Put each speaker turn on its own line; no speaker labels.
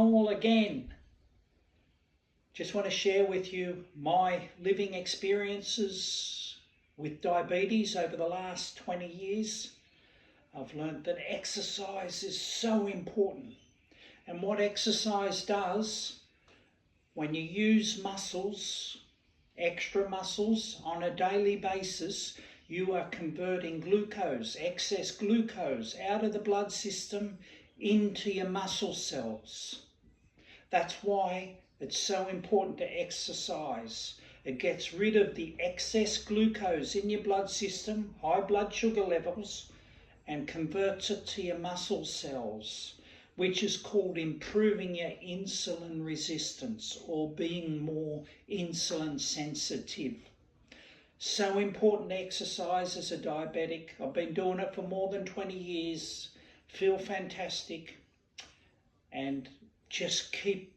All again. Just want to share with you my living experiences with diabetes over the last 20 years. I've learned that exercise is so important, and what exercise does, when you use muscles, extra muscles on a daily basis, you are converting glucose, excess glucose, out of the blood system into your muscle cells. That's why it's so important to exercise. It gets rid of the excess glucose in your blood system, high blood sugar levels, and converts it to your muscle cells, which is called improving your insulin resistance or being more insulin sensitive. So important to exercise as a diabetic. I've been doing it for more than 20 years, feel fantastic, and just keep